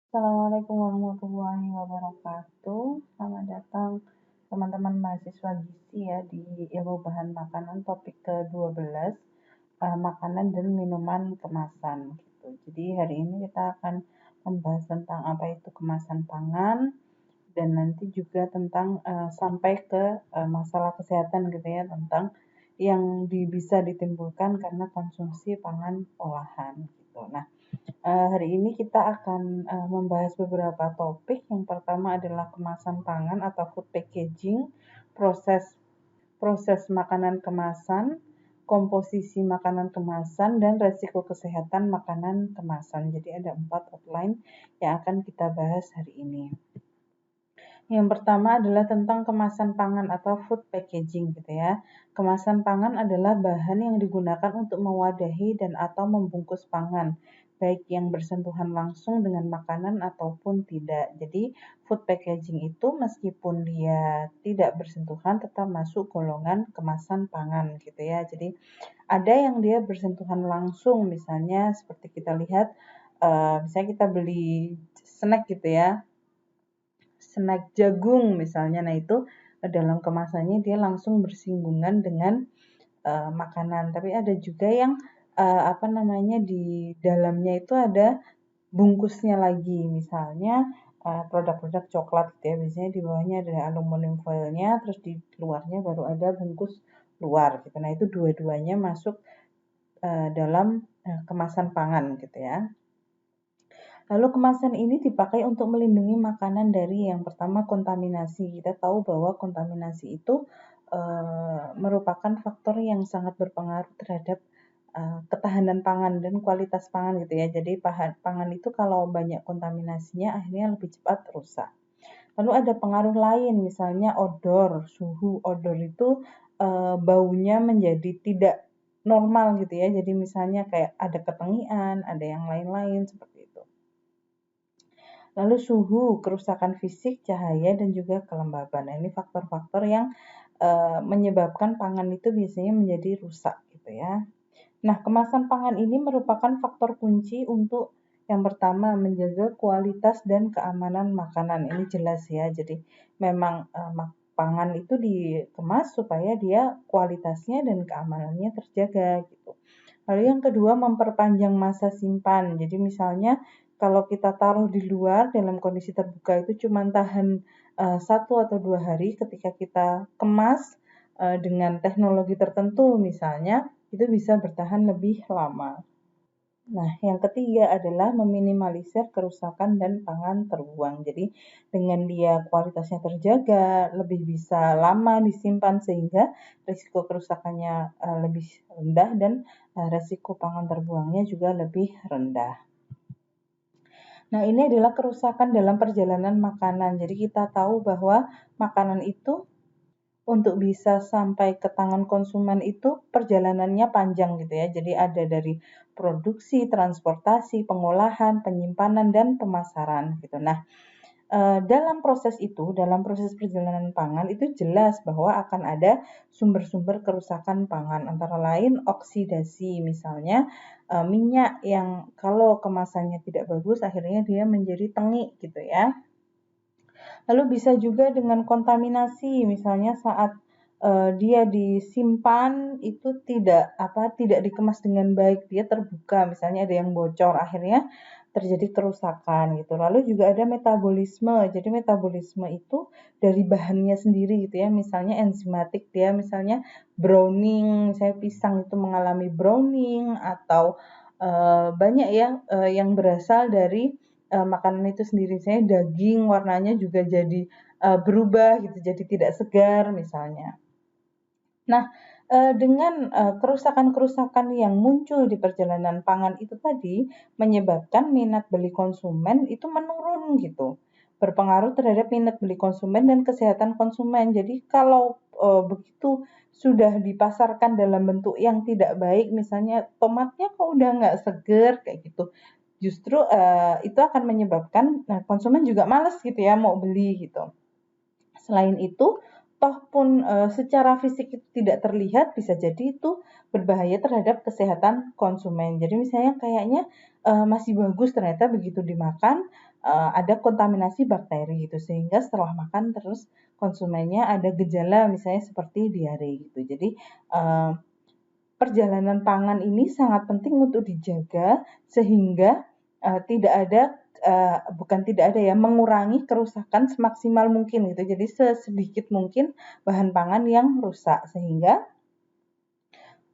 Assalamualaikum warahmatullahi wabarakatuh. Selamat datang teman-teman mahasiswa gizi ya di ilmu bahan makanan topik ke-12, makanan dan minuman kemasan gitu. Jadi hari ini kita akan membahas tentang apa itu kemasan pangan dan nanti juga tentang sampai ke masalah kesehatan gitu ya, tentang yang bisa ditimbulkan karena konsumsi pangan olahan gitu. Nah, hari ini kita akan membahas beberapa topik. Yang pertama adalah kemasan pangan atau food packaging, proses proses makanan kemasan, komposisi makanan kemasan, dan resiko kesehatan makanan kemasan. Jadi ada 4 outline yang akan kita bahas hari ini. Yang pertama adalah tentang kemasan pangan atau food packaging gitu ya. Kemasan pangan adalah bahan yang digunakan untuk mewadahi dan atau membungkus pangan, baik yang bersentuhan langsung dengan makanan ataupun tidak. Jadi food packaging itu meskipun dia tidak bersentuhan tetap masuk golongan kemasan pangan gitu ya. Jadi ada yang dia bersentuhan langsung, misalnya seperti kita lihat, misalnya kita beli snack gitu ya, snack jagung misalnya. Nah, itu dalam kemasannya dia langsung bersinggungan dengan makanan. Tapi ada juga yang apa namanya di dalamnya itu ada bungkusnya lagi. Misalnya produk-produk coklat gitu ya. Biasanya di bawahnya ada aluminium foilnya, terus di luarnya baru ada bungkus luar gitu. Nah, itu dua-duanya masuk dalam kemasan pangan gitu ya. Lalu kemasan ini dipakai untuk melindungi makanan dari yang pertama kontaminasi. Kita tahu bahwa kontaminasi itu merupakan faktor yang sangat berpengaruh terhadap ketahanan pangan dan kualitas pangan gitu ya. Jadi pangan itu kalau banyak kontaminasinya akhirnya lebih cepat rusak. Lalu ada pengaruh lain, misalnya odor, suhu odor itu baunya menjadi tidak normal gitu ya. Jadi misalnya kayak ada ketengian, ada yang lain-lain seperti itu. Lalu suhu, kerusakan fisik, cahaya, dan juga kelembaban. Nah, ini faktor-faktor yang menyebabkan pangan itu biasanya menjadi rusak gitu ya. Nah, kemasan pangan ini merupakan faktor kunci untuk yang pertama menjaga kualitas dan keamanan makanan. Ini jelas ya. Jadi memang pangan itu dikemas supaya dia kualitasnya dan keamanannya terjaga gitu. Lalu yang kedua memperpanjang masa simpan. Jadi misalnya kalau kita taruh di luar dalam kondisi terbuka itu cuma tahan 1 atau 2 hari, ketika kita kemas dengan teknologi tertentu misalnya, itu bisa bertahan lebih lama. Nah, yang ketiga adalah meminimalisir kerusakan dan pangan terbuang. Jadi, dengan dia kualitasnya terjaga, lebih bisa lama disimpan sehingga risiko kerusakannya lebih rendah dan risiko pangan terbuangnya juga lebih rendah. Nah, ini adalah kerusakan dalam perjalanan makanan. Jadi, kita tahu bahwa makanan itu untuk bisa sampai ke tangan konsumen itu perjalanannya panjang gitu ya. Jadi ada dari produksi, transportasi, pengolahan, penyimpanan, dan pemasaran gitu. Nah, dalam proses itu, dalam proses perjalanan pangan itu jelas bahwa akan ada sumber-sumber kerusakan pangan, antara lain oksidasi, misalnya minyak yang kalau kemasannya tidak bagus akhirnya dia menjadi tengik gitu ya. Lalu bisa juga dengan kontaminasi, misalnya saat dia disimpan itu tidak dikemas dengan baik, dia terbuka, misalnya ada yang bocor, akhirnya terjadi kerusakan gitu. Lalu juga ada metabolisme. Jadi metabolisme itu dari bahannya sendiri gitu ya. Misalnya enzimatik, dia misalnya browning, misalnya pisang itu mengalami browning atau banyak ya yang berasal dari makanan itu sendiri. Misalnya daging warnanya juga jadi berubah gitu, jadi tidak segar misalnya. Nah, dengan kerusakan-kerusakan yang muncul di perjalanan pangan itu tadi menyebabkan minat beli konsumen itu menurun gitu. Berpengaruh terhadap minat beli konsumen dan kesehatan konsumen. Jadi kalau begitu sudah dipasarkan dalam bentuk yang tidak baik, misalnya tomatnya kok udah nggak seger kayak gitu, justru itu akan menyebabkan konsumen juga males gitu ya mau beli gitu. Selain itu, toh pun secara fisik itu tidak terlihat, bisa jadi itu berbahaya terhadap kesehatan konsumen. Jadi misalnya kayaknya masih bagus, ternyata begitu dimakan ada kontaminasi bakteri gitu, sehingga setelah makan terus konsumennya ada gejala misalnya seperti diare gitu. Jadi perjalanan pangan ini sangat penting untuk dijaga sehingga tidak ada bukan tidak ada ya, mengurangi kerusakan semaksimal mungkin gitu. Jadi sesedikit mungkin bahan pangan yang rusak sehingga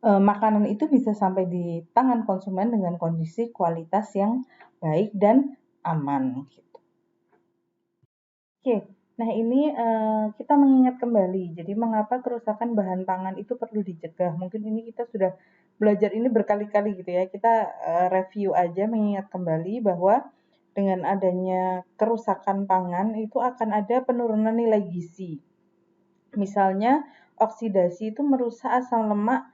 makanan itu bisa sampai di tangan konsumen dengan kondisi kualitas yang baik dan aman gitu. Oke, nah ini kita mengingat kembali. Jadi mengapa kerusakan bahan pangan itu perlu dicegah? Mungkin ini kita sudah belajar ini berkali-kali gitu ya. Kita review aja, mengingat kembali bahwa dengan adanya kerusakan pangan itu akan ada penurunan nilai gizi. Misalnya oksidasi itu merusak asam lemak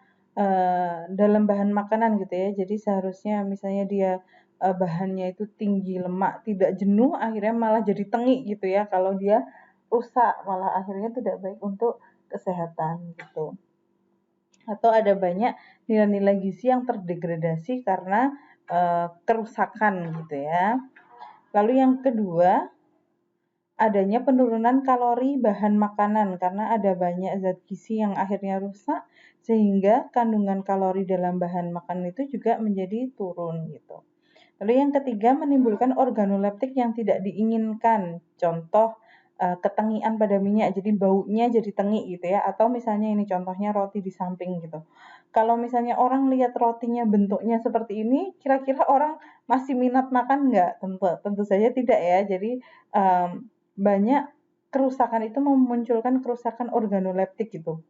dalam bahan makanan gitu ya. Jadi seharusnya misalnya dia bahannya itu tinggi lemak, tidak jenuh, akhirnya malah jadi tengik gitu ya. Kalau dia rusak, malah akhirnya tidak baik untuk kesehatan gitu. Atau ada banyak nilai-nilai gizi yang terdegradasi karena kerusakan gitu ya. Lalu yang kedua, adanya penurunan kalori bahan makanan karena ada banyak zat gizi yang akhirnya rusak sehingga kandungan kalori dalam bahan makanan itu juga menjadi turun gitu. Lalu yang ketiga, menimbulkan organoleptik yang tidak diinginkan. Contoh ketengian pada minyak, jadi baunya jadi tengik gitu ya. Atau misalnya ini contohnya roti di samping gitu. Kalau misalnya orang lihat rotinya bentuknya seperti ini, kira-kira orang masih minat makan nggak? Tentu saja tidak ya. Jadi banyak kerusakan itu memunculkan kerusakan organoleptik gitu.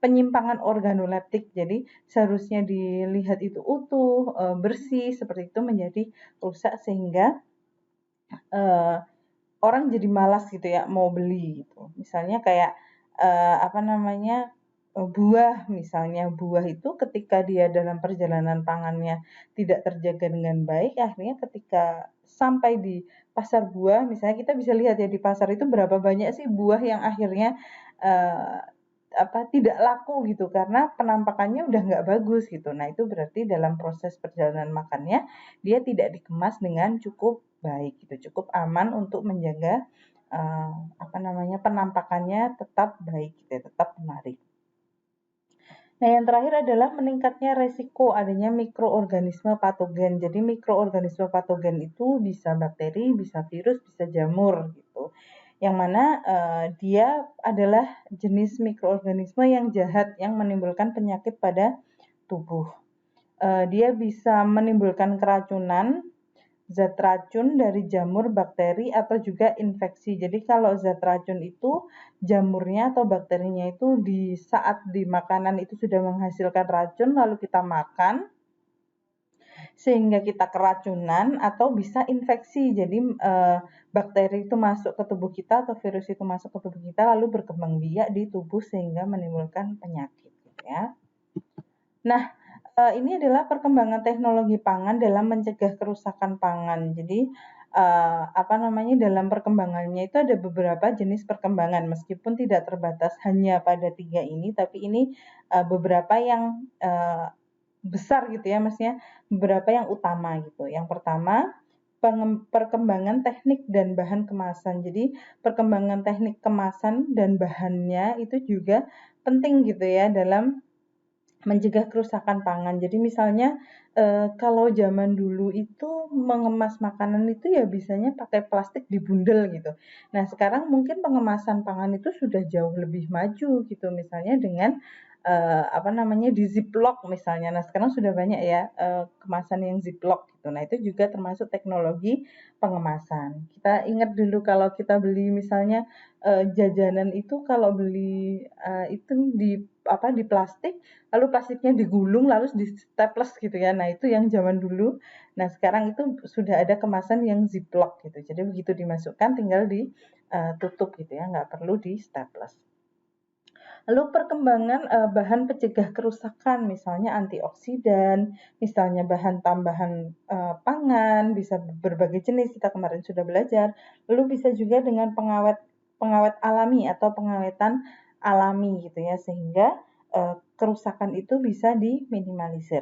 Penyimpangan organoleptik. Jadi seharusnya dilihat itu utuh, bersih seperti itu menjadi rusak sehingga orang jadi malas gitu ya mau beli gitu. Misalnya kayak buah misalnya, buah itu ketika dia dalam perjalanan pangannya tidak terjaga dengan baik, akhirnya ketika sampai di pasar buah, misalnya kita bisa lihat ya di pasar itu berapa banyak sih buah yang akhirnya eee, tidak laku gitu karena penampakannya udah nggak bagus gitu. Nah itu berarti dalam proses perjalanan makannya dia tidak dikemas dengan cukup baik gitu, cukup aman untuk menjaga penampakannya tetap baik gitu ya, tetap menarik. Nah, yang terakhir adalah meningkatnya resiko adanya mikroorganisme patogen. Jadi mikroorganisme patogen itu bisa bakteri, bisa virus, bisa jamur gitu. Yang mana dia adalah jenis mikroorganisme yang jahat yang menimbulkan penyakit pada tubuh. Dia bisa menimbulkan keracunan, zat racun dari jamur, bakteri, atau juga infeksi. Jadi kalau zat racun itu jamurnya atau bakterinya itu di saat di makanan itu sudah menghasilkan racun lalu kita makan sehingga kita keracunan atau bisa infeksi. Jadi bakteri itu masuk ke tubuh kita atau virus itu masuk ke tubuh kita lalu berkembang biak di tubuh sehingga menimbulkan penyakit gitu ya. Nah, ini adalah perkembangan teknologi pangan dalam mencegah kerusakan pangan. Jadi, dalam perkembangannya itu ada beberapa jenis perkembangan, meskipun tidak terbatas hanya pada 3 ini, tapi ini beberapa yang besar gitu ya, maksudnya beberapa yang utama gitu. Yang pertama, perkembangan teknik dan bahan kemasan. Jadi, perkembangan teknik kemasan dan bahannya itu juga penting gitu ya dalam mencegah kerusakan pangan. Jadi misalnya kalau zaman dulu itu mengemas makanan itu ya bisanya pakai plastik dibundel gitu. Nah sekarang mungkin pengemasan pangan itu sudah jauh lebih maju gitu. Misalnya dengan di ziplock misalnya. Nah sekarang sudah banyak ya kemasan yang ziplock gitu. Nah itu juga termasuk teknologi pengemasan. Kita ingat dulu kalau kita beli misalnya jajanan itu kalau beli itu di plastik, lalu plastiknya digulung lalu di staples gitu ya. Nah, itu yang zaman dulu. Nah, sekarang itu sudah ada kemasan yang ziplock gitu. Jadi begitu dimasukkan tinggal ditutup gitu ya, nggak perlu di staples. Lalu perkembangan bahan pencegah kerusakan, misalnya antioksidan, misalnya bahan tambahan pangan, bisa berbagai jenis, kita kemarin sudah belajar. Lalu bisa juga dengan pengawet pengawet alami atau pengawetan alami gitu ya, sehingga kerusakan itu bisa diminimalisir.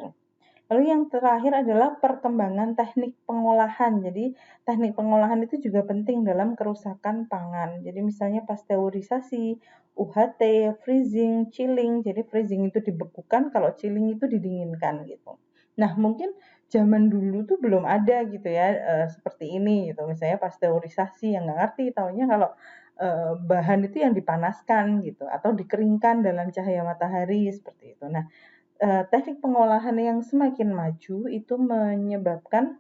Lalu yang terakhir adalah perkembangan teknik pengolahan. Jadi teknik pengolahan itu juga penting dalam kerusakan pangan. Jadi misalnya pasteurisasi, UHT, freezing, chilling. Jadi freezing itu dibekukan, kalau chilling itu didinginkan gitu. Nah, mungkin zaman dulu tuh belum ada gitu ya seperti ini gitu. Misalnya pasteurisasi, yang nggak ngerti taunya kalau bahan itu yang dipanaskan gitu atau dikeringkan dalam cahaya matahari seperti itu. Nah, teknik pengolahan yang semakin maju itu menyebabkan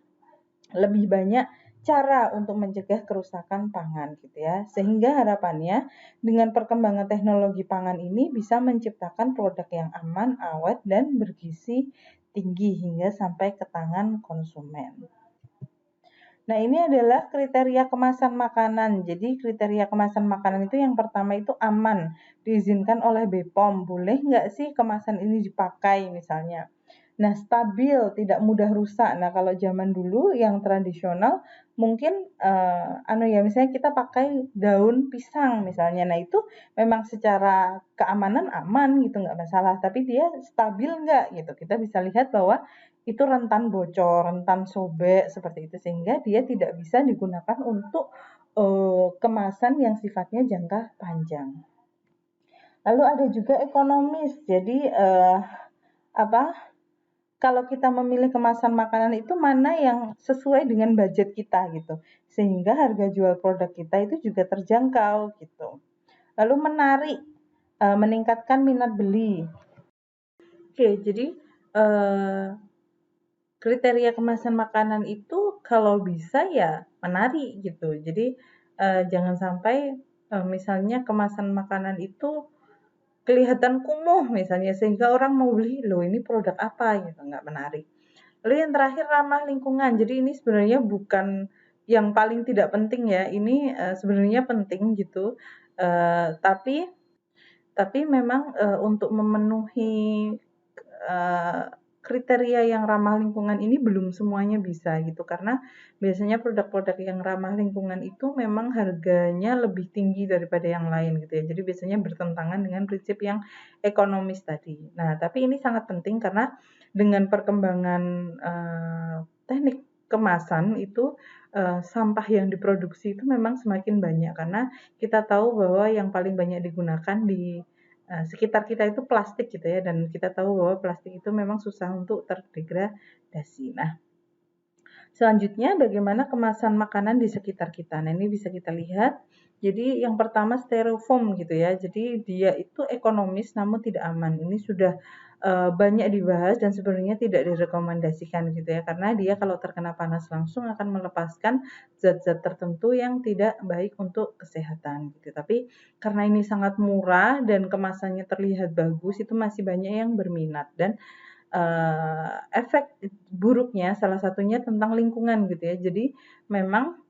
lebih banyak cara untuk mencegah kerusakan pangan gitu ya. Sehingga harapannya dengan perkembangan teknologi pangan ini bisa menciptakan produk yang aman, awet, dan bergizi tinggi hingga sampai ke tangan konsumen. Nah, ini adalah kriteria kemasan makanan. Jadi, kriteria kemasan makanan itu yang pertama itu aman, diizinkan oleh BPOM. Boleh nggak sih kemasan ini dipakai misalnya? Nah, stabil, tidak mudah rusak. Nah, kalau zaman dulu yang tradisional mungkin misalnya kita pakai daun pisang misalnya. Nah, itu memang secara keamanan aman gitu, nggak masalah. Tapi dia stabil nggak gitu. Kita bisa lihat bahwa itu rentan bocor, rentan sobek seperti itu sehingga dia tidak bisa digunakan untuk kemasan yang sifatnya jangka panjang. Lalu ada juga ekonomis. Jadi kalau kita memilih kemasan makanan itu mana yang sesuai dengan budget kita gitu. Sehingga harga jual produk kita itu juga terjangkau gitu. Lalu menarik, meningkatkan minat beli. Oke, jadi kriteria kemasan makanan itu kalau bisa ya menarik gitu. Jadi jangan sampai misalnya kemasan makanan itu kelihatan kumuh misalnya sehingga orang mau beli, loh ini produk apa gitu, nggak menarik. Lalu yang terakhir ramah lingkungan. Jadi ini sebenarnya bukan yang paling tidak penting ya. Ini sebenarnya penting gitu. Tapi memang untuk memenuhi uh, kriteria yang ramah lingkungan ini belum semuanya bisa gitu karena biasanya produk-produk yang ramah lingkungan itu memang harganya lebih tinggi daripada yang lain gitu ya. Jadi biasanya bertentangan dengan prinsip yang ekonomis tadi. Nah, tapi ini sangat penting karena dengan perkembangan teknik kemasan itu sampah yang diproduksi itu memang semakin banyak karena kita tahu bahwa yang paling banyak digunakan di sekitar kita itu plastik gitu ya dan kita tahu bahwa plastik itu memang susah untuk terdegradasi. Nah, selanjutnya bagaimana kemasan makanan di sekitar kita. Nah, ini bisa kita lihat. Jadi yang pertama styrofoam gitu ya. Jadi dia itu ekonomis namun tidak aman. Ini sudah banyak dibahas dan sebenarnya tidak direkomendasikan gitu ya karena dia kalau terkena panas langsung akan melepaskan zat-zat tertentu yang tidak baik untuk kesehatan gitu. Tapi karena ini sangat murah dan kemasannya terlihat bagus itu masih banyak yang berminat dan efek buruknya salah satunya tentang lingkungan gitu ya. Jadi memang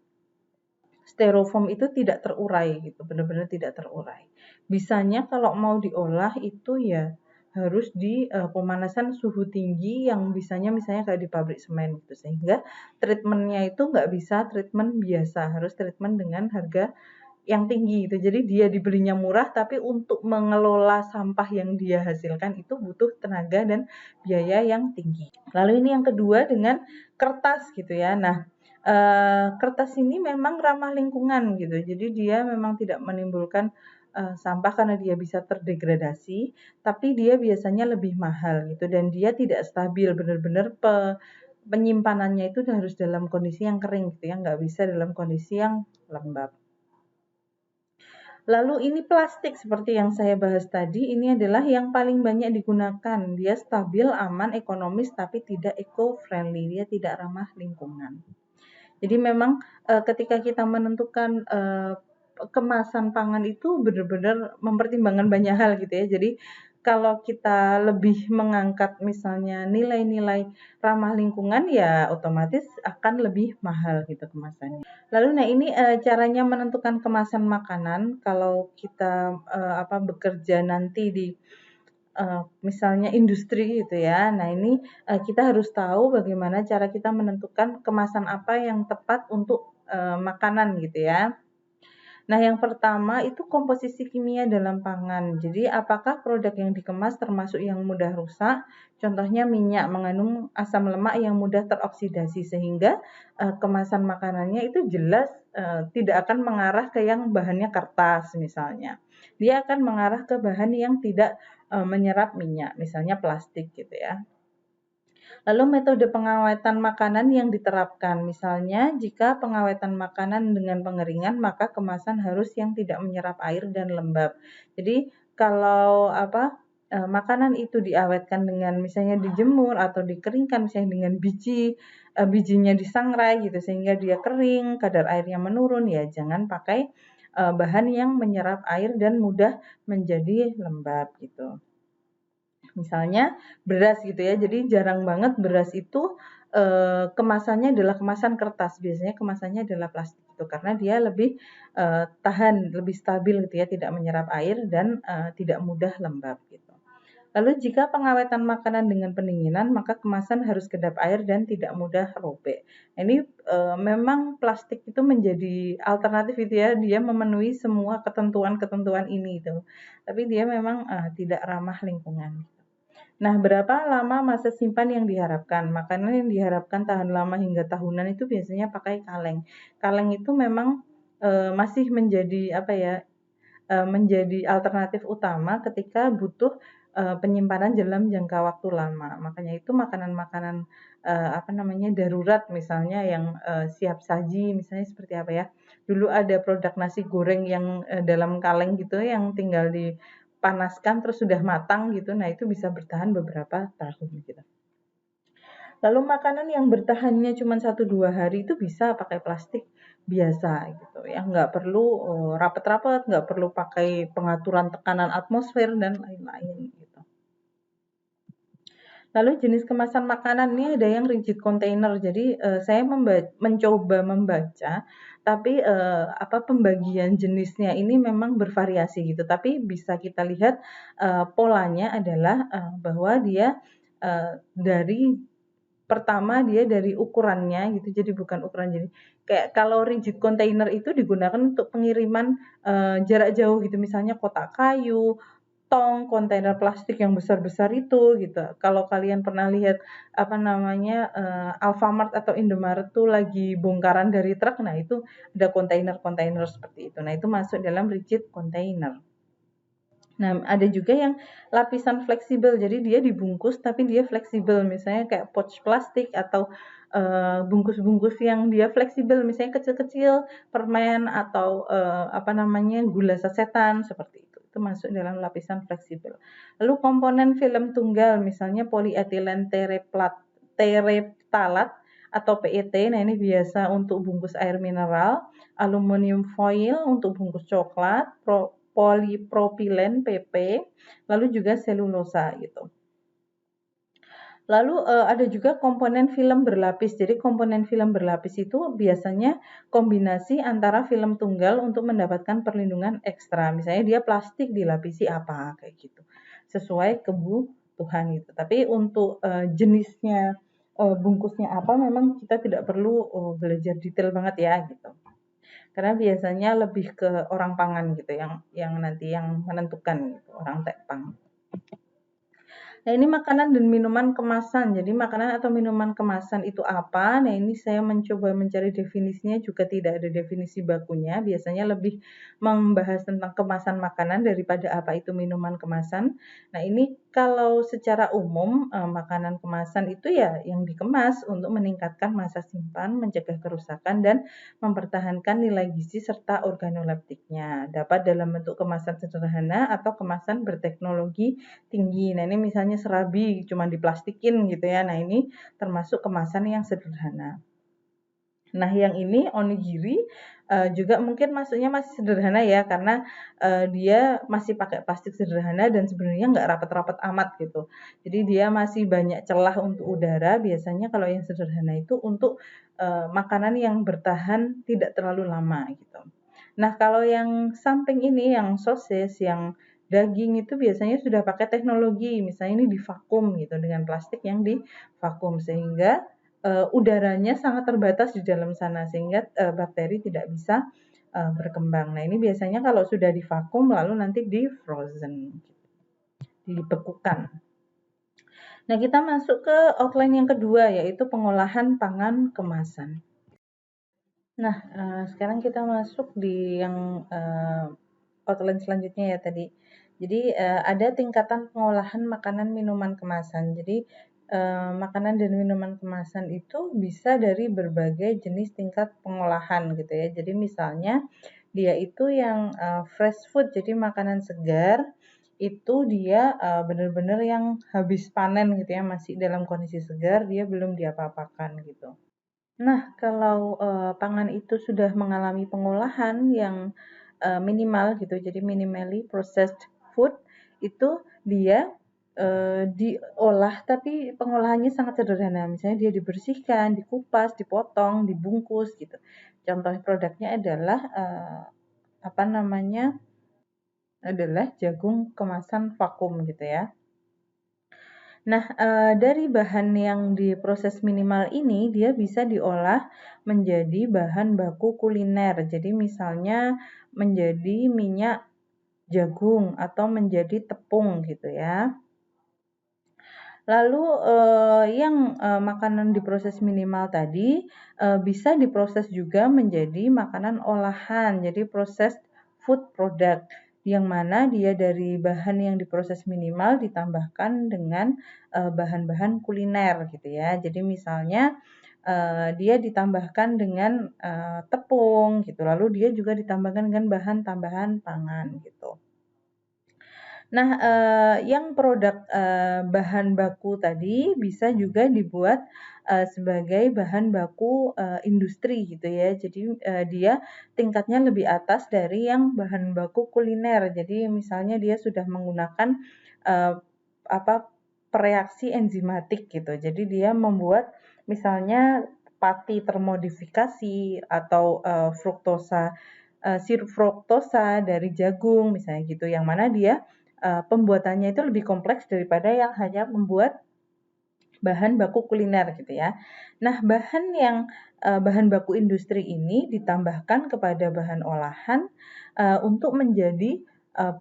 styrofoam itu tidak terurai gitu, benar-benar tidak terurai. Bisanya kalau mau diolah itu ya harus di pemanasan suhu tinggi yang bisanya misalnya kayak di pabrik semen gitu sehingga treatmentnya itu nggak bisa treatment biasa, harus treatment dengan harga yang tinggi gitu. Jadi dia dibelinya murah tapi untuk mengelola sampah yang dia hasilkan itu butuh tenaga dan biaya yang tinggi. Lalu ini yang kedua dengan kertas gitu ya. Nah, kertas ini memang ramah lingkungan gitu. Jadi dia memang tidak menimbulkan sampah karena dia bisa terdegradasi, tapi dia biasanya lebih mahal gitu dan dia tidak stabil benar-benar penyimpanannya itu harus dalam kondisi yang kering gitu ya, nggak bisa dalam kondisi yang lembab. Lalu ini plastik seperti yang saya bahas tadi, ini adalah yang paling banyak digunakan. Dia stabil, aman, ekonomis, tapi tidak eco-friendly, dia tidak ramah lingkungan. Jadi memang ketika kita menentukan kemasan pangan itu benar-benar mempertimbangkan banyak hal gitu ya. Jadi kalau kita lebih mengangkat misalnya nilai-nilai ramah lingkungan ya otomatis akan lebih mahal gitu kemasannya. Lalu nah ini caranya menentukan kemasan makanan kalau kita bekerja nanti di misalnya industri gitu ya. Nah ini kita harus tahu bagaimana cara kita menentukan kemasan apa yang tepat untuk makanan gitu ya. Nah, yang pertama itu komposisi kimia dalam pangan. Jadi, apakah produk yang dikemas termasuk yang mudah rusak? Contohnya minyak mengandung asam lemak yang mudah teroksidasi sehingga kemasan makanannya itu jelas tidak akan mengarah ke yang bahannya kertas misalnya. Dia akan mengarah ke bahan yang tidak menyerap minyak, misalnya plastik gitu ya. Lalu metode pengawetan makanan yang diterapkan, misalnya jika pengawetan makanan dengan pengeringan, maka kemasan harus yang tidak menyerap air dan lembab. Jadi kalau makanan itu diawetkan dengan misalnya dijemur atau dikeringkan misalnya dengan bijinya disangrai gitu sehingga dia kering, kadar airnya menurun, ya jangan pakai bahan yang menyerap air dan mudah menjadi lembab gitu. Misalnya beras gitu ya, jadi jarang banget beras itu kemasannya adalah kemasan kertas, biasanya kemasannya adalah plastik itu karena dia lebih tahan, lebih stabil gitu ya, tidak menyerap air dan tidak mudah lembab gitu. Lalu jika pengawetan makanan dengan pendinginan, maka kemasan harus kedap air dan tidak mudah robek. Ini memang plastik itu menjadi alternatif itu ya, dia memenuhi semua ketentuan-ketentuan ini itu. Tapi dia memang tidak ramah lingkungan. Nah, berapa lama masa simpan yang diharapkan? Makanan yang diharapkan tahan lama hingga tahunan itu biasanya pakai kaleng. Kaleng itu memang masih menjadi menjadi alternatif utama ketika butuh penyimpanan dalam jangka waktu lama. Makanya itu makanan-makanan darurat misalnya yang siap saji misalnya seperti apa ya. Dulu ada produk nasi goreng yang dalam kaleng gitu yang tinggal dipanaskan terus sudah matang gitu. Nah, itu bisa bertahan beberapa tahun gitu. Lalu makanan yang bertahannya cuma 1-2 hari itu bisa pakai plastik biasa gitu ya, nggak perlu rapet-rapet, nggak perlu pakai pengaturan tekanan atmosfer dan lain-lain gitu. Lalu jenis kemasan makanan ini ada yang rigid container, jadi saya mencoba membaca, tapi pembagian jenisnya ini memang bervariasi gitu, tapi bisa kita lihat polanya adalah bahwa dia dari pertama dia dari ukurannya gitu, jadi bukan ukuran jadi kayak kalau rigid container itu digunakan untuk pengiriman jarak jauh gitu, misalnya kotak kayu, tong, kontainer plastik yang besar-besar itu gitu. Kalau kalian pernah lihat Alfamart atau Indomaret tuh lagi bongkaran dari truk, nah itu ada kontainer-kontainer seperti itu. Nah, itu masuk dalam rigid container. Nah, ada juga yang lapisan fleksibel, jadi dia dibungkus tapi dia fleksibel, misalnya kayak pouch plastik atau bungkus-bungkus yang dia fleksibel, misalnya kecil-kecil, permen atau gula sasetan seperti itu. Itu masuk dalam lapisan fleksibel. Lalu komponen film tunggal, misalnya polyethylene tereptalat atau PET. Nah, ini biasa untuk bungkus air mineral, aluminium foil untuk bungkus coklat, polipropilen PP, lalu juga selulosa gitu. Lalu ada juga komponen film berlapis. Jadi komponen film berlapis itu biasanya kombinasi antara film tunggal untuk mendapatkan perlindungan ekstra. Misalnya dia plastik dilapisi apa kayak gitu. Sesuai kebutuhan gitu. Tapi untuk jenisnya bungkusnya apa memang kita tidak perlu belajar detail banget ya gitu. Karena biasanya lebih ke orang pangan gitu yang nanti yang menentukan gitu, orang tekpang. Nah, ini makanan dan minuman kemasan. Jadi makanan atau minuman kemasan itu apa? Nah, ini saya mencoba mencari definisinya juga tidak ada definisi bakunya. Biasanya lebih membahas tentang kemasan makanan daripada apa itu minuman kemasan. Nah, ini kalau secara umum makanan kemasan itu ya yang dikemas untuk meningkatkan masa simpan, mencegah kerusakan dan mempertahankan nilai gizi serta organoleptiknya. Dapat dalam bentuk kemasan sederhana atau kemasan berteknologi tinggi. Nah, ini misalnya serabi cuma diplastikin gitu ya. Nah, ini termasuk kemasan yang sederhana. Nah, yang ini onigiri juga mungkin masuknya masih sederhana ya karena dia masih pakai plastik sederhana dan sebenarnya nggak rapat-rapat amat gitu. Jadi dia masih banyak celah untuk udara. Biasanya kalau yang sederhana itu untuk makanan yang bertahan tidak terlalu lama gitu. Nah, kalau yang samping ini yang sosis, yang daging itu biasanya sudah pakai teknologi, misalnya ini divakum gitu dengan plastik yang divakum sehingga udaranya sangat terbatas di dalam sana sehingga bakteri tidak bisa berkembang. Nah, ini biasanya kalau sudah divakum lalu nanti di frozen, dibekukan. Nah, kita masuk ke outline yang kedua, yaitu pengolahan pangan kemasan. Nah, sekarang kita masuk di yang outline selanjutnya ya tadi. Jadi ada tingkatan pengolahan makanan minuman kemasan. Jadi makanan dan minuman kemasan itu bisa dari berbagai jenis tingkat pengolahan gitu ya. Jadi misalnya dia itu yang fresh food, jadi makanan segar itu dia benar-benar yang habis panen gitu ya, masih dalam kondisi segar, dia belum diapa-apakan gitu. Nah, kalau pangan itu sudah mengalami pengolahan yang minimal gitu, jadi minimally processed food, itu dia diolah tapi pengolahannya sangat sederhana. Misalnya dia dibersihkan, dikupas, dipotong, dibungkus gitu. Contoh produknya adalah apa namanya? Adalah jagung kemasan vakum gitu ya. Nah, dari bahan yang diproses minimal ini, dia bisa diolah menjadi bahan baku kuliner. Jadi misalnya menjadi minyak jagung atau menjadi tepung gitu ya. Lalu yang makanan diproses minimal tadi bisa diproses juga menjadi makanan olahan, jadi processed food product, yang mana dia dari bahan yang diproses minimal ditambahkan dengan bahan-bahan kuliner gitu ya. Jadi misalnya dia ditambahkan dengan tepung gitu, lalu dia juga ditambahkan dengan bahan tambahan pangan gitu. Nah, yang produk bahan baku tadi bisa juga dibuat sebagai bahan baku industri gitu ya. Jadi dia tingkatnya lebih atas dari yang bahan baku kuliner. Jadi misalnya dia sudah menggunakan apa reaksi enzimatik gitu. Jadi dia membuat misalnya pati termodifikasi atau sirup fruktosa dari jagung misalnya gitu, yang mana dia pembuatannya itu lebih kompleks daripada yang hanya membuat bahan baku kuliner gitu ya. Nah, bahan baku industri ini ditambahkan kepada bahan olahan untuk menjadi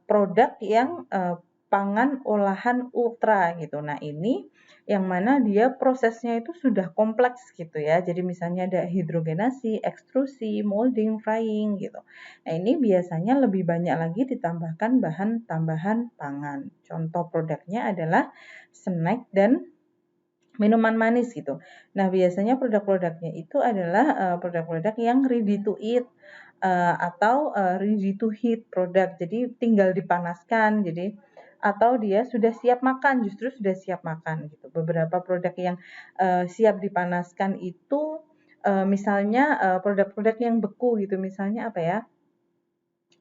produk yang pangan olahan ultra gitu. Nah, ini yang mana dia prosesnya itu sudah kompleks gitu ya. Jadi misalnya ada hidrogenasi, ekstrusi, molding, frying gitu. Nah, ini biasanya lebih banyak lagi ditambahkan bahan tambahan pangan. Contoh produknya adalah snack dan minuman manis gitu. Nah, biasanya produk-produknya itu adalah produk-produk yang ready to eat atau ready to heat produk. Jadi tinggal dipanaskan. Jadi atau dia sudah siap makan, justru sudah siap makan gitu. Beberapa produk yang siap dipanaskan itu misalnya produk-produk yang beku gitu. Misalnya apa ya?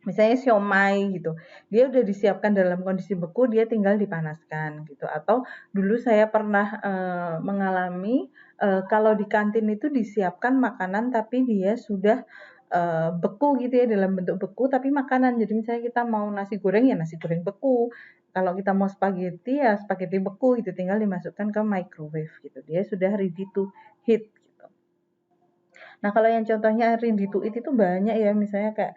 Misalnya siomay gitu, dia udah disiapkan dalam kondisi beku, dia tinggal dipanaskan gitu. Atau dulu saya pernah mengalami kalau di kantin itu disiapkan makanan tapi dia sudah beku gitu ya, dalam bentuk beku tapi makanan. Jadi misalnya kita mau nasi goreng ya nasi goreng beku. Kalau kita mau spaghetti ya spaghetti beku gitu, tinggal dimasukkan ke microwave gitu. Dia sudah ready to heat. Nah, kalau yang contohnya ready to eat itu banyak ya, misalnya kayak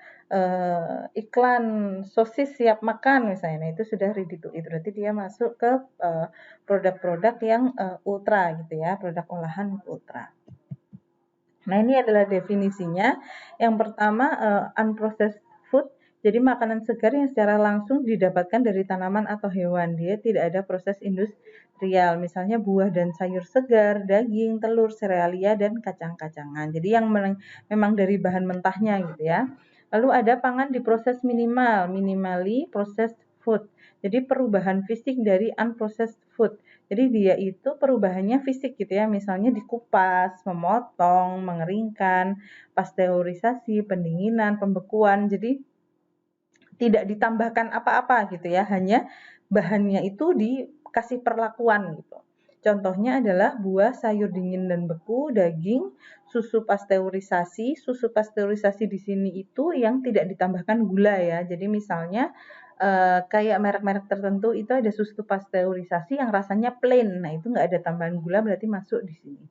iklan sosis siap makan misalnya. Nah, itu sudah ready to eat. Berarti dia masuk ke produk-produk yang ultra gitu ya, produk olahan ultra. Nah, ini adalah definisinya. Yang pertama unprocessed food, jadi makanan segar yang secara langsung didapatkan dari tanaman atau hewan. Dia tidak ada proses industrial, misalnya buah dan sayur segar, daging, telur, serealia, dan kacang-kacangan. Jadi yang memang dari bahan mentahnya gitu ya. Lalu ada pangan diproses minimal, minimally processed food. Jadi perubahan fisik dari unprocessed food. Jadi dia itu perubahannya fisik gitu ya, misalnya dikupas, memotong, mengeringkan, pasteurisasi, pendinginan, pembekuan. Jadi tidak ditambahkan apa-apa gitu ya, hanya bahannya itu dikasih perlakuan gitu. Contohnya adalah buah, sayur dingin dan beku, daging, susu pasteurisasi. Susu pasteurisasi di sini itu yang tidak ditambahkan gula ya. Jadi misalnya kayak merek-merek tertentu itu ada susu pasteurisasi yang rasanya plain. Nah, itu nggak ada tambahan gula berarti masuk di sini.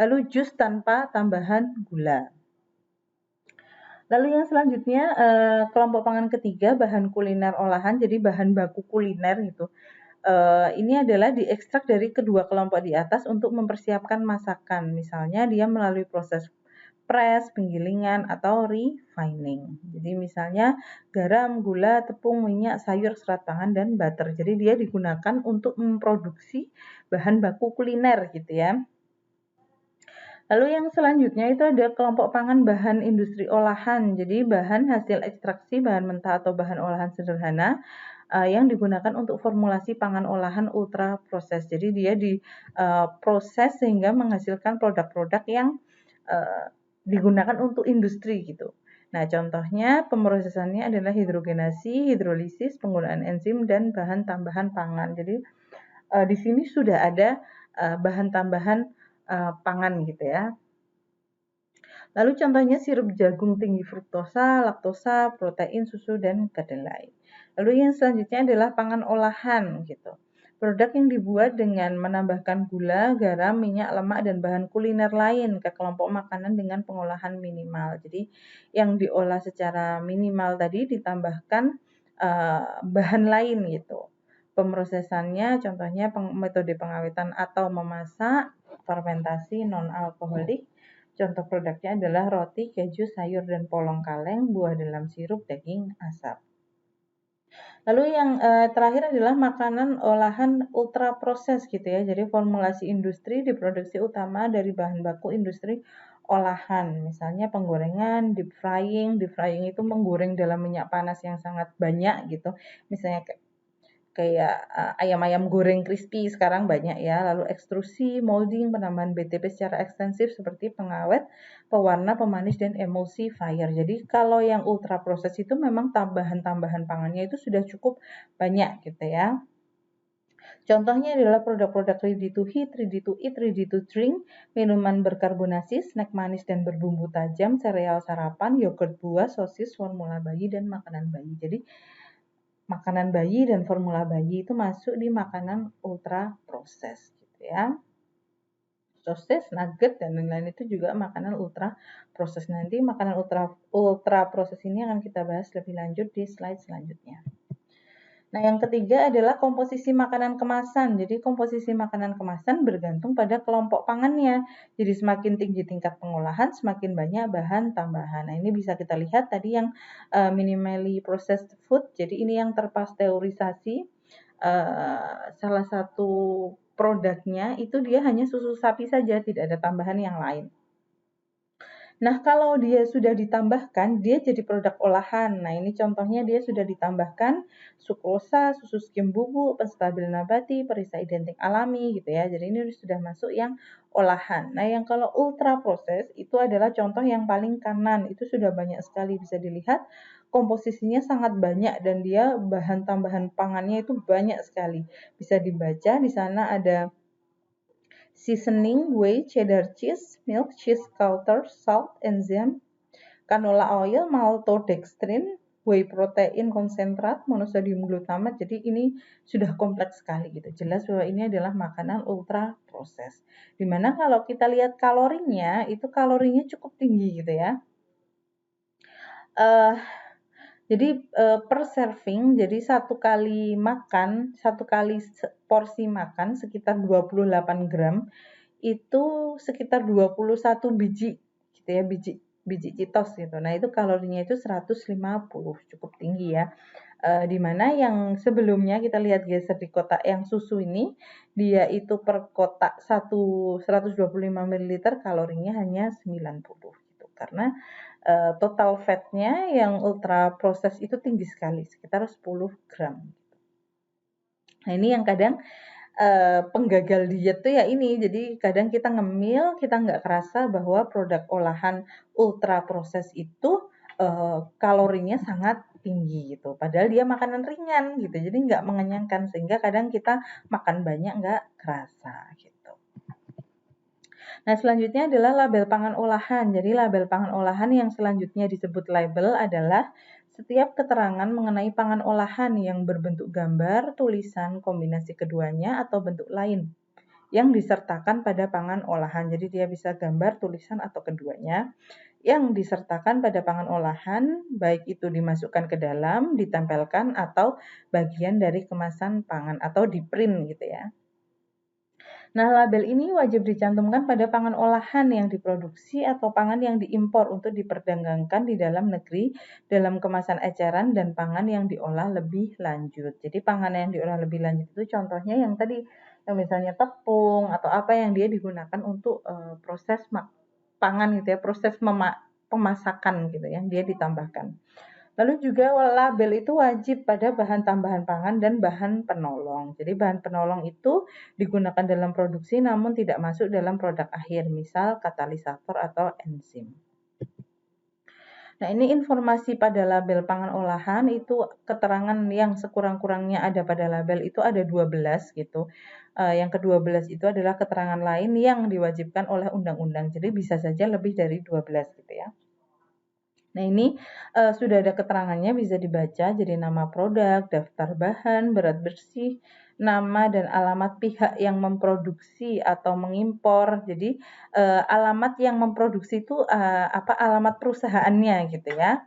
Lalu jus tanpa tambahan gula. Lalu yang selanjutnya kelompok pangan ketiga bahan kuliner olahan, jadi bahan baku kuliner gitu. Ini adalah diekstrak dari kedua kelompok di atas untuk mempersiapkan masakan. Misalnya dia melalui proses press, penggilingan, atau refining. Jadi misalnya garam, gula, tepung, minyak, sayur, serat pangan, dan butter. Jadi dia digunakan untuk memproduksi bahan baku kuliner gitu ya. Lalu yang selanjutnya itu ada kelompok pangan bahan industri olahan. Jadi bahan hasil ekstraksi bahan mentah atau bahan olahan sederhana yang digunakan untuk formulasi pangan olahan ultra proses. Jadi dia diproses sehingga menghasilkan produk-produk yang digunakan untuk industri gitu. Nah, contohnya pemrosesannya adalah hidrogenasi, hidrolisis, penggunaan enzim dan bahan tambahan pangan. Jadi di sini sudah ada bahan tambahan pangan gitu ya. Lalu contohnya sirup jagung tinggi fruktosa, laktosa, protein, susu, dan kedelai. Lalu yang selanjutnya adalah pangan olahan gitu. Produk yang dibuat dengan menambahkan gula, garam, minyak, lemak, dan bahan kuliner lain ke kelompok makanan dengan pengolahan minimal. Jadi yang diolah secara minimal tadi ditambahkan bahan lain gitu. Pemrosesannya contohnya metode pengawetan atau memasak, fermentasi non-alkoholik. Contoh produknya adalah roti, keju, sayur, dan polong kaleng, buah dalam sirup, daging, asap. Lalu yang terakhir adalah makanan olahan ultra proses gitu ya. Jadi formulasi industri diproduksi utama dari bahan baku industri olahan. Misalnya penggorengan, deep frying. Deep frying itu menggoreng dalam minyak panas yang sangat banyak gitu. Misalnya kayak ayam-ayam goreng crispy sekarang banyak ya. Lalu ekstrusi, molding, penambahan BTP secara ekstensif seperti pengawet, pewarna, pemanis, dan emulsifier. Jadi kalau yang ultra proses itu memang tambahan-tambahan pangannya itu sudah cukup banyak gitu ya. Contohnya adalah produk-produk ready to heat, ready to eat, ready to drink, minuman berkarbonasi, snack manis dan berbumbu tajam, sereal sarapan, yogurt buah, sosis, formula bayi, dan makanan bayi. Jadi makanan bayi dan formula bayi itu masuk di makanan ultra proses gitu ya. Sosis, nugget, dan lain-lain itu juga makanan ultra proses. Nanti makanan ultra proses ini akan kita bahas lebih lanjut di slide selanjutnya. Nah, yang ketiga adalah komposisi makanan kemasan. Jadi, komposisi makanan kemasan bergantung pada kelompok pangannya. Jadi, semakin tinggi tingkat pengolahan, semakin banyak bahan tambahan. Nah, ini bisa kita lihat tadi yang minimally processed food. Jadi, ini yang terpasteurisasi. Salah satu produknya itu dia hanya susu sapi saja, tidak ada tambahan yang lain. Nah, kalau dia sudah ditambahkan, dia jadi produk olahan. Nah, ini contohnya dia sudah ditambahkan sukrosa, susu skim bubuk, penstabil nabati, perisai identik alami gitu ya. Jadi ini sudah masuk yang olahan. Nah, yang kalau ultra proses itu adalah contoh yang paling kanan. Itu sudah banyak sekali bisa dilihat. Komposisinya sangat banyak dan dia bahan tambahan pangannya itu banyak sekali. Bisa dibaca di sana ada seasoning, whey, cheddar cheese, milk, cheese culture, salt, enzyme, canola oil, maltodextrin, whey protein konsentrat, monosodium glutamat. Jadi ini sudah kompleks sekali gitu. Jelas bahwa ini adalah makanan ultra proses. Dimana kalau kita lihat kalorinya, itu kalorinya cukup tinggi gitu ya. Jadi per serving, jadi satu kali makan, satu kali porsi makan sekitar 28 gram, itu sekitar 21 biji gitu ya, biji Cheetos gitu. Nah, itu kalorinya itu 150, cukup tinggi ya. Di mana yang sebelumnya kita lihat geser di kotak yang susu ini, dia itu per kotak 125 ml kalorinya hanya 90 gitu. Karena total fatnya yang ultra proses itu tinggi sekali, sekitar 10 gram. Nah, ini yang kadang penggagal diet tuh ya ini. Jadi kadang kita ngemil, kita nggak kerasa bahwa produk olahan ultra proses itu kalorinya sangat tinggi gitu. Padahal dia makanan ringan gitu, jadi nggak mengenyangkan sehingga kadang kita makan banyak nggak kerasa gitu. Nah, selanjutnya adalah label pangan olahan. Jadi label pangan olahan yang selanjutnya disebut label adalah setiap keterangan mengenai pangan olahan yang berbentuk gambar, tulisan, kombinasi keduanya, atau bentuk lain yang disertakan pada pangan olahan. Jadi dia bisa gambar, tulisan, atau keduanya. yang disertakan pada pangan olahan, baik itu dimasukkan ke dalam, ditempelkan, atau bagian dari kemasan pangan atau di-print gitu ya. Nah, label ini wajib dicantumkan pada pangan olahan yang diproduksi atau pangan yang diimpor untuk diperdagangkan di dalam negeri dalam kemasan eceran dan pangan yang diolah lebih lanjut. Jadi pangan yang diolah lebih lanjut itu contohnya yang tadi, yang misalnya tepung atau apa yang dia digunakan untuk proses pangan gitu ya, proses pemasakan gitu ya, dia ditambahkan. Lalu juga label itu wajib pada bahan tambahan pangan dan bahan penolong. Jadi bahan penolong itu digunakan dalam produksi namun tidak masuk dalam produk akhir, misal katalisator atau enzim. Nah, ini informasi pada label pangan olahan itu keterangan yang sekurang-kurangnya ada pada label itu ada 12 gitu. Yang ke-12 itu adalah keterangan lain yang diwajibkan oleh undang-undang. Jadi bisa saja lebih dari 12 gitu ya. Nah, ini sudah ada keterangannya bisa dibaca, jadi nama produk, daftar bahan, berat bersih, nama dan alamat pihak yang memproduksi atau mengimpor. Jadi alamat yang memproduksi itu alamat perusahaannya gitu ya.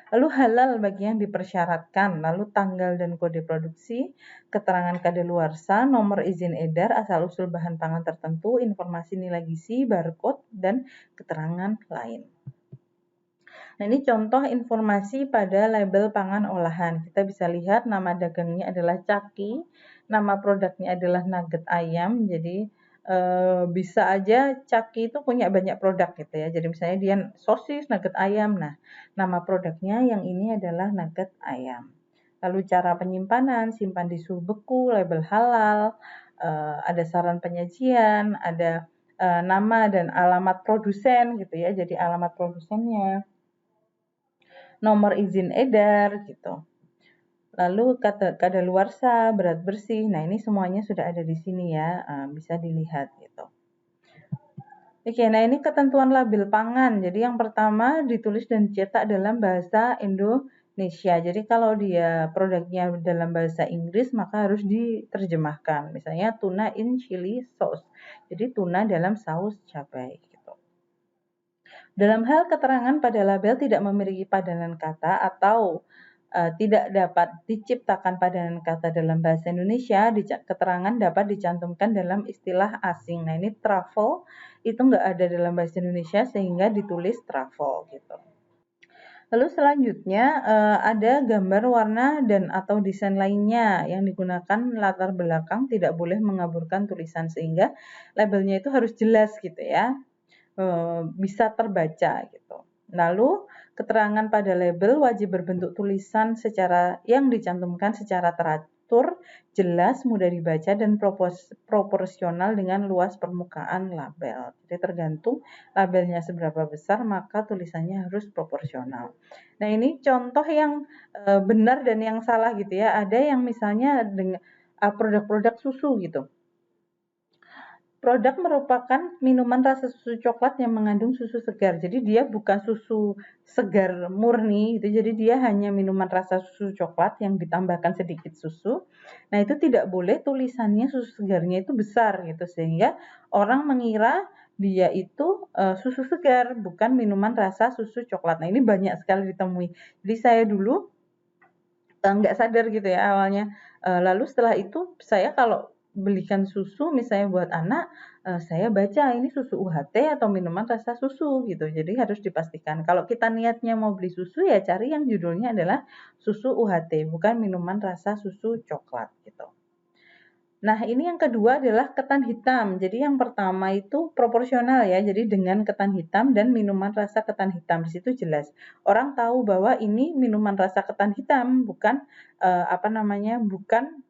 Lalu halal bagi yang dipersyaratkan, lalu tanggal dan kode produksi, keterangan kadaluarsa, nomor izin edar, asal-usul bahan pangan tertentu, informasi nilai gizi, barcode, dan keterangan lain. Nah, ini contoh informasi pada label pangan olahan. Kita bisa lihat nama dagangnya adalah Caki, nama produknya adalah nugget ayam. Jadi bisa aja Caki itu punya banyak produk gitu ya. Jadi misalnya dia sosis, nugget ayam. Nah, nama produknya yang ini adalah nugget ayam. Lalu cara penyimpanan, simpan di suhu beku, label halal, ada saran penyajian, ada nama dan alamat produsen gitu ya. Jadi alamat produsennya, nomor izin edar gitu. Lalu kadaluarsa, berat bersih. Nah, ini semuanya sudah ada di sini ya, bisa dilihat gitu. Oke, nah ini ketentuan label pangan. Jadi yang pertama ditulis dan dicetak dalam bahasa Indonesia. Jadi kalau dia produknya dalam bahasa Inggris maka harus diterjemahkan. Misalnya tuna in chili sauce. Jadi tuna dalam saus cabai. Dalam hal keterangan pada label tidak memiliki padanan kata atau tidak dapat diciptakan padanan kata dalam bahasa Indonesia, keterangan dapat dicantumkan dalam istilah asing. Nah, ini travel itu nggak ada dalam bahasa Indonesia sehingga ditulis travel gitu. Lalu selanjutnya ada gambar warna dan atau desain lainnya yang digunakan latar belakang tidak boleh mengaburkan tulisan sehingga labelnya itu harus jelas gitu ya. Bisa terbaca gitu. Lalu keterangan pada label wajib berbentuk tulisan yang dicantumkan secara teratur, jelas, mudah dibaca dan proporsional dengan luas permukaan label. Jadi tergantung labelnya seberapa besar maka tulisannya harus proporsional. Nah, ini contoh yang benar dan yang salah gitu ya. Ada yang misalnya dengan produk-produk susu gitu. Produk merupakan minuman rasa susu coklat yang mengandung susu segar. Jadi dia bukan susu segar murni gitu. Jadi dia hanya minuman rasa susu coklat yang ditambahkan sedikit susu. Nah, itu tidak boleh tulisannya susu segarnya itu besar gitu sehingga orang mengira dia itu susu segar, bukan minuman rasa susu coklat. Nah, ini banyak sekali ditemui. Jadi saya dulu nggak sadar gitu ya awalnya. Lalu setelah itu saya kalau belikan susu misalnya buat anak, saya baca ini susu UHT atau minuman rasa susu gitu. Jadi harus dipastikan kalau kita niatnya mau beli susu ya cari yang judulnya adalah susu UHT bukan minuman rasa susu coklat gitu. Nah, ini yang kedua adalah ketan hitam. Jadi yang pertama itu proporsional ya. Jadi dengan ketan hitam dan minuman rasa ketan hitam di situ jelas. Orang tahu bahwa ini minuman rasa ketan hitam bukan bukan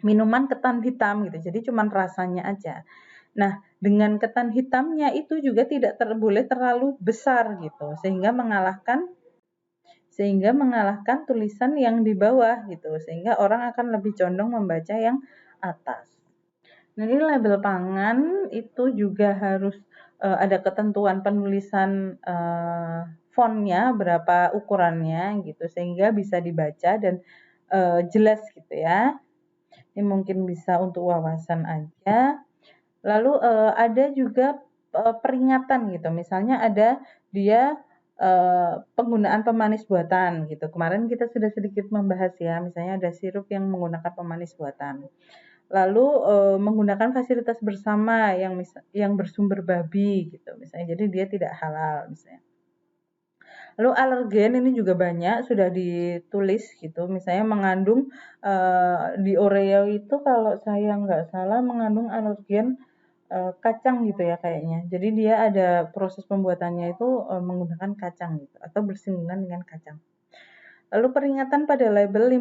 minuman ketan hitam gitu. Jadi cuma rasanya aja. Nah, dengan ketan hitamnya itu juga tidak boleh terlalu besar gitu sehingga mengalahkan tulisan yang di bawah gitu. Sehingga orang akan lebih condong membaca yang atas. Nah, ini label pangan itu juga harus ada ketentuan penulisan fontnya berapa ukurannya gitu sehingga bisa dibaca dan jelas gitu ya. Ini mungkin bisa untuk wawasan aja. Lalu ada juga peringatan gitu. Misalnya ada dia penggunaan pemanis buatan gitu. Kemarin kita sudah sedikit membahas ya, misalnya ada sirup yang menggunakan pemanis buatan. Lalu menggunakan fasilitas bersama yang bersumber babi gitu misalnya. Jadi dia tidak halal misalnya. Lalu alergen ini juga banyak sudah ditulis gitu, misalnya mengandung di Oreo itu kalau saya nggak salah mengandung alergen kacang gitu ya kayaknya. Jadi dia ada proses pembuatannya itu menggunakan kacang gitu atau bersinggungan dengan kacang. Lalu peringatan pada label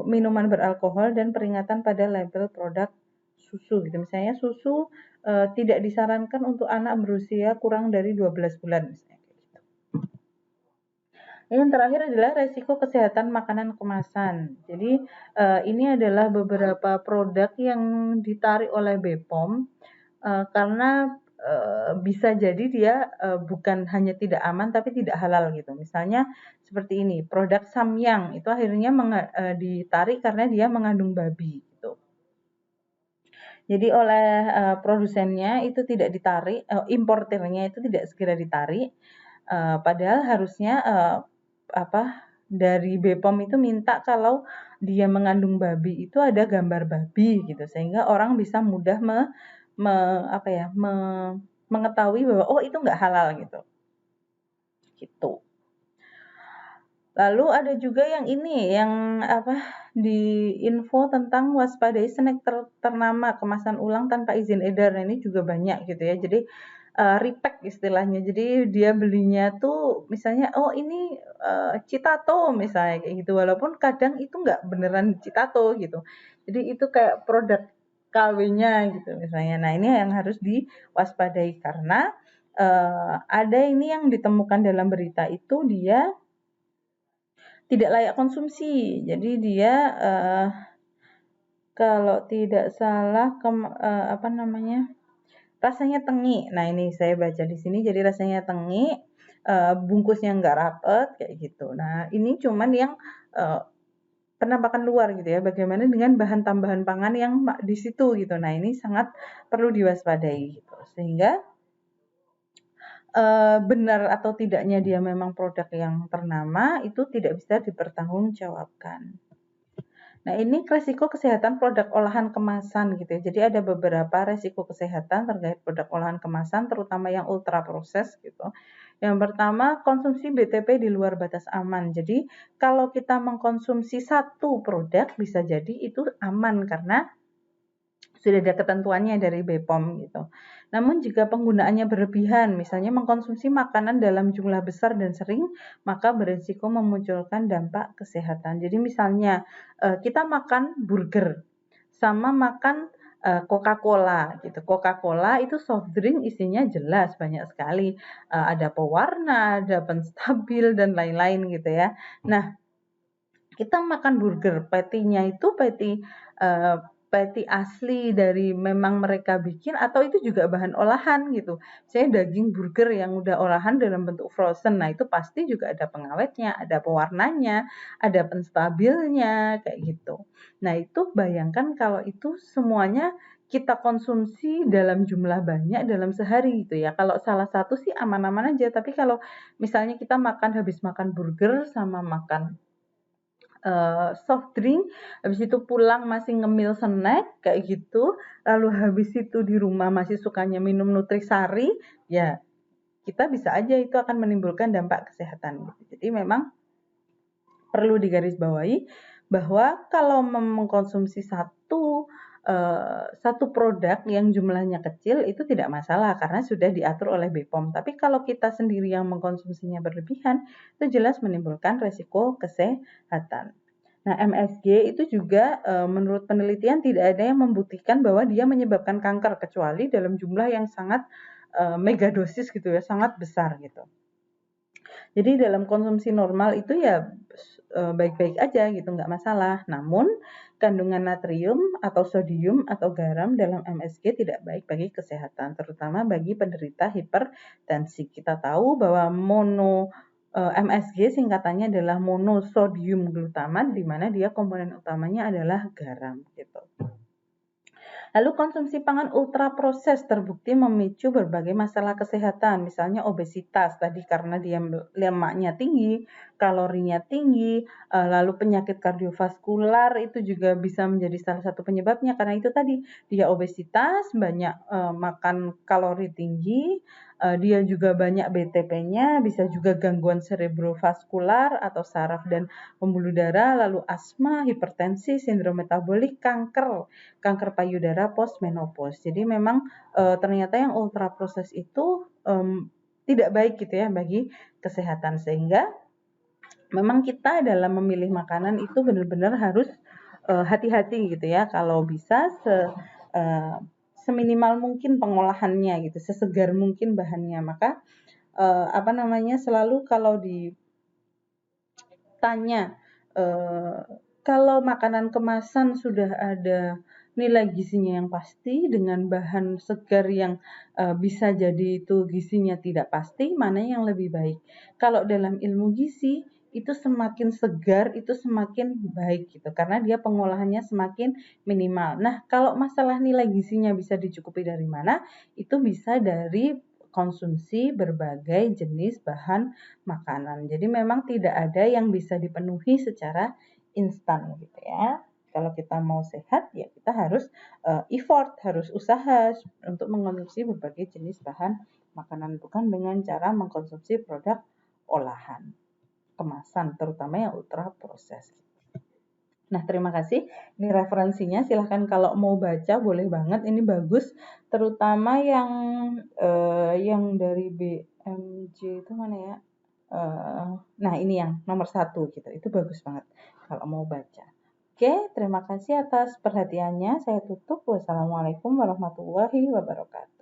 minuman beralkohol dan peringatan pada label produk susu gitu. Misalnya susu tidak disarankan untuk anak berusia kurang dari 12 bulan misalnya. Yang terakhir adalah resiko kesehatan makanan kemasan. Jadi ini adalah beberapa produk yang ditarik oleh BPOM karena bisa jadi dia bukan hanya tidak aman tapi tidak halal gitu. Misalnya seperti ini, produk Samyang itu akhirnya ditarik karena dia mengandung babi gitu. Jadi oleh produsennya itu tidak ditarik, importirnya itu tidak segera ditarik. Padahal harusnya dari BPOM itu minta kalau dia mengandung babi itu ada gambar babi gitu sehingga orang bisa mudah mengetahui bahwa oh itu nggak halal gitu. Lalu ada juga yang ini yang di info tentang waspadai snack ternama kemasan ulang tanpa izin edar. Nah, ini juga banyak gitu ya. Jadi repack istilahnya. Jadi dia belinya tuh misalnya oh ini Citato misalnya kayak gitu. Walaupun kadang itu nggak beneran Citato gitu. Jadi itu kayak produk KW-nya gitu misalnya. Nah, ini yang harus diwaspadai karena ada ini yang ditemukan dalam berita itu dia tidak layak konsumsi. Jadi dia kalau tidak salah rasanya tengik. Nah, ini saya baca di sini jadi rasanya tengik, bungkusnya nggak rapet kayak gitu. Nah, ini cuman yang penampakan luar gitu ya. Bagaimana dengan bahan tambahan pangan yang di situ gitu. Nah, ini sangat perlu diwaspadai gitu. Sehingga benar atau tidaknya dia memang produk yang ternama itu tidak bisa dipertanggungjawabkan. Nah, ini resiko kesehatan produk olahan kemasan gitu ya. Jadi ada beberapa resiko kesehatan terkait produk olahan kemasan terutama yang ultra proses gitu. Yang pertama, konsumsi BTP di luar batas aman. Jadi, kalau kita mengkonsumsi satu produk bisa jadi itu aman karena sudah ada ketentuannya dari BPOM gitu. Namun jika penggunaannya berlebihan, misalnya mengkonsumsi makanan dalam jumlah besar dan sering, maka berisiko memunculkan dampak kesehatan. Jadi misalnya kita makan burger sama makan Coca-Cola gitu. Coca-Cola itu soft drink isinya jelas banyak sekali. Ada pewarna, ada penstabil dan lain-lain gitu ya. Nah, kita makan burger, patty-nya itu patty asli dari memang mereka bikin atau itu juga bahan olahan gitu. Saya daging burger yang udah olahan dalam bentuk frozen. Nah, itu pasti juga ada pengawetnya, ada pewarnanya, ada penstabilnya kayak gitu. Nah, itu bayangkan kalau itu semuanya kita konsumsi dalam jumlah banyak dalam sehari gitu ya. Kalau salah satu sih aman-aman aja, tapi kalau misalnya kita habis makan burger sama makan soft drink, habis itu pulang masih ngemil snack kayak gitu, lalu habis itu di rumah masih sukanya minum nutrisari, ya kita bisa aja itu akan menimbulkan dampak kesehatan. Jadi memang perlu digarisbawahi bahwa kalau mengkonsumsi satu produk yang jumlahnya kecil itu tidak masalah karena sudah diatur oleh BPOM. Tapi kalau kita sendiri yang mengkonsumsinya berlebihan, itu jelas menimbulkan resiko kesehatan. Nah, MSG itu juga menurut penelitian tidak ada yang membuktikan bahwa dia menyebabkan kanker kecuali dalam jumlah yang sangat megadosis gitu ya, sangat besar gitu. Jadi dalam konsumsi normal itu ya baik-baik aja gitu, nggak masalah. Namun kandungan natrium atau sodium atau garam dalam MSG tidak baik bagi kesehatan, terutama bagi penderita hipertensi. Kita tahu bahwa MSG singkatannya adalah monosodium glutamat, di mana dia komponen utamanya adalah garam gitu. Lalu konsumsi pangan ultraproses terbukti memicu berbagai masalah kesehatan, misalnya obesitas tadi karena dia lemaknya tinggi, kalorinya tinggi, lalu penyakit kardiovaskular itu juga bisa menjadi salah satu penyebabnya karena itu tadi dia obesitas, banyak makan kalori tinggi, dia juga banyak BTP-nya, bisa juga gangguan cerebrovaskular atau saraf dan pembuluh darah, lalu asma, hipertensi, sindrom metabolik, kanker payudara postmenopause. Jadi memang ternyata yang ultra proses itu tidak baik gitu ya bagi kesehatan, sehingga memang kita dalam memilih makanan itu benar-benar harus hati-hati gitu ya. Kalau bisa seminimal mungkin pengolahannya gitu, sesegar mungkin bahannya. Maka selalu kalau ditanya kalau makanan kemasan sudah ada nilai gizinya yang pasti dengan bahan segar yang bisa jadi itu gizinya tidak pasti, mana yang lebih baik? Kalau dalam ilmu gizi itu semakin segar itu semakin baik gitu karena dia pengolahannya semakin minimal. Nah, kalau masalah nilai gizinya bisa dicukupi dari mana? Itu bisa dari konsumsi berbagai jenis bahan makanan. Jadi memang tidak ada yang bisa dipenuhi secara instan gitu ya. Kalau kita mau sehat ya kita harus effort, harus usaha untuk mengonsumsi berbagai jenis bahan makanan, bukan dengan cara mengkonsumsi produk olahan, kemasan, terutama yang ultra proses. Nah, terima kasih. Ini referensinya, silahkan kalau mau baca boleh banget. Ini bagus, terutama yang dari BMJ itu mana ya? Nah, ini yang nomor 1 gitu. Itu bagus banget kalau mau baca. Oke, terima kasih atas perhatiannya. Saya tutup. Wassalamualaikum warahmatullahi wabarakatuh.